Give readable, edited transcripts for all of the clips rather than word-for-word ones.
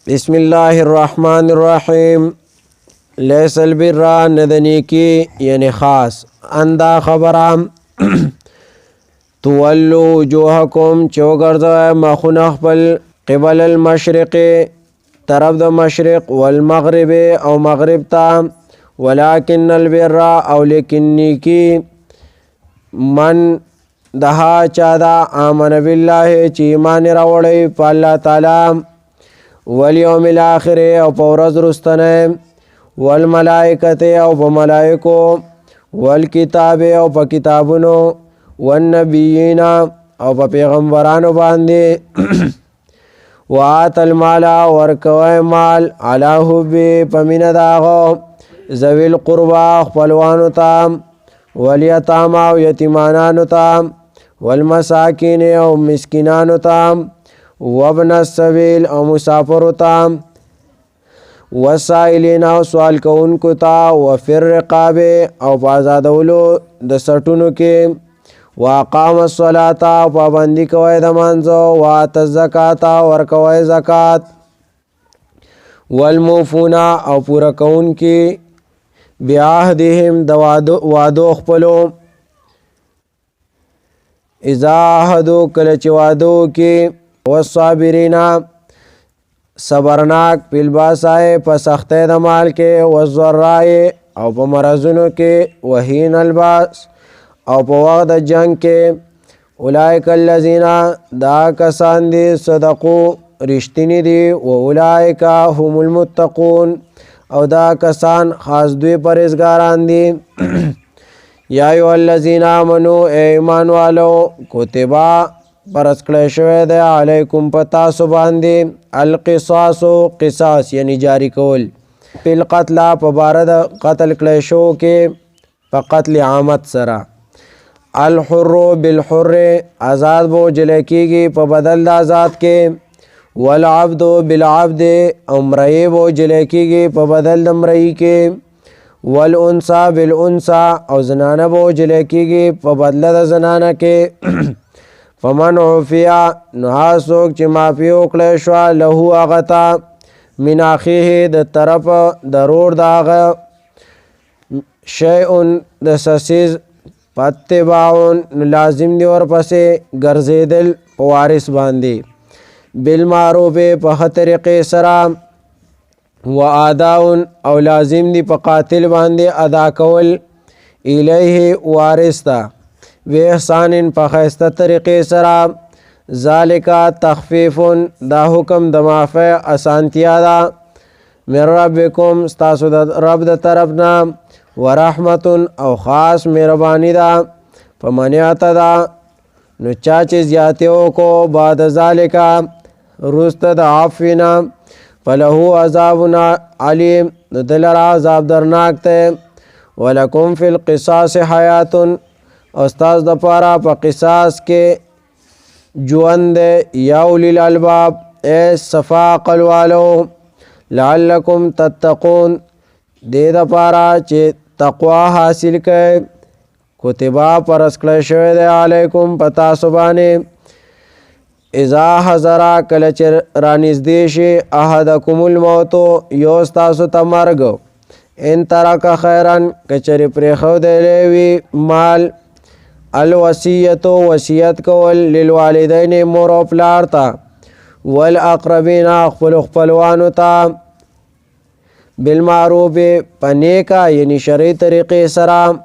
بسم الله الرحمن الرحیم. لیس البر ندنیکی یعنی خاص اندا خبرام تولو وجوهکم چوگرد مخونه خپل قبل المشرق طرف د مشرق والمغرب او مغرب تا ولكن البر او لیکن نیکی من دها چا دا آمن بالله چی ایمان راوړی په الله تعالی والیوم الاخر او په ورځ رستنه والملائکته او په ملائکو والکتاب او په کتابونو والنبیین او په پیغمبرانو باندې وآت المال ورکوي مال علی حب پمن داغو ذوی القربا خپلوانو تام والیتاما او یتیمانانو تام والمساکین او مسکینانو تام وابن السبیل او مسافر تام وسائلین او سوال کوونکو تا وفي الرقاب او پازادولو د سټونو کې واقام الصلاة پابندی کوي د مانځو وات الزکات ورکوي زکات والموفون او پورا کوونکي بعهدهم د وعدو خپلو اذا عهدو کله چې وعدو کې والصابرین صبرناک بالباسای په سختۍ د مال کې والضراء او په مرضونو کې وحین الباس او په وخت د جنگ کې اولئک الذین دا کسان دي صدقو رښتینی دي و اولئک هم المتقون او دا کسان خاص دوی پرهیزګاران دي یا ایها الذین آمنوا ایمان والو کتبا پرس کړی شوی دی علیکم په تاسو باندې القصاص قصاص یعنی جاری کول فی القتل په باره د قتل کړی شو کې په قتل عامت سره الحر بالحر آزاد بو جلی کېږي په بدل د آزاد کې والعبد بالعبد او مرئی بو جلی کېږي په بدل د مرئی کې والانثى بالانثى او زنانه بو جلی کېږي په بدل د زنانه کې فمن عفیا نو هاسوک چې معافي وکړی شوه له هغه ته من اخیه د طرف ضرور د هغه شیء د څه فاتباع نو لازم دی ورپسې ګرځېدل په وارث باندې بالمعروف په ښه طریقې سره و اداء او لازم دی په قاتل باندې ادا کول الیه وارث ته و احسان په خیسته طریقې سره ذالک تخفیف دا حکم د معافی اسانتیا ده من ربکم ستاسو د رب د طرف نه ورحمت او خاص مهربانی ده فمن اعتدی نو چا چې زیاتیو کو بعد ذالک رست د عفونا فله عذاب علیم نو دلرا عذاب درناک ته ولکم فی القصاص حیات استاذ د پارا په قصاص کې ژوند یا اولی الالباب اے صفا عقل والو لعلکم تتقون دې د پارا چې تقوا حاصل کړئ کتبا پرس کړی شوی دی علیکم په تاسو باندې اذا حضر کله چې رانږدې شي احدکم الموت یو ستاسو ته مرګ ان ترک خیرا که چېرې پرېښودلی وي مال الوصیت وصیت کول للوالدین مور او پلار ته والاقربین خپلوانو ته بالمعروف په نیکه یعنی شرعي طریقې سره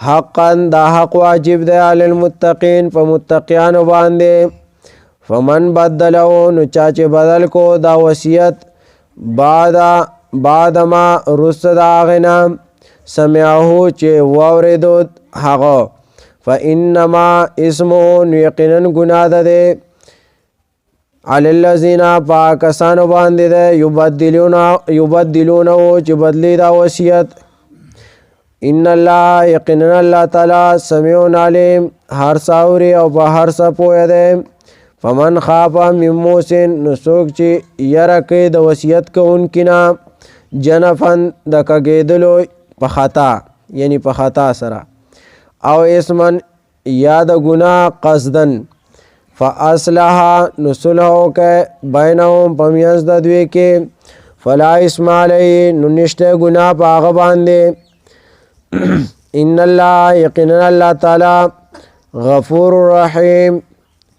حقا دا حق واجب دی علی المتقین په متقیانو باندې فمن بدلو نو چا چې بدل کو دا وصیت بعد ما رست د هغې نه سمعه چې واورېدو هغه فانما اسمه یقینا گناه ده علی الذین پاکستانو باندې ده یبدلونه چې بدلی دا وصیت ان الله یقینا الله تعالی سمیع علیم هر ساوري او په هر څه پوهه ده فمن خاف من موسن نو څوک چې یره کوي د وصیت کوونکي نه جنفن د کږېدلو په خطا یعنی په خطا سره او اسمن یا د ګناه قصدن فاصلح نصلح وکړه بینهم په منځ د دوی کې فلا اسم علیه نو نشته ګناه په هغه باندې ان الله یقینا الله تعالی غفور رحیم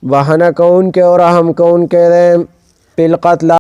بهانه کون کے اور رحم کون کے دے بالقتل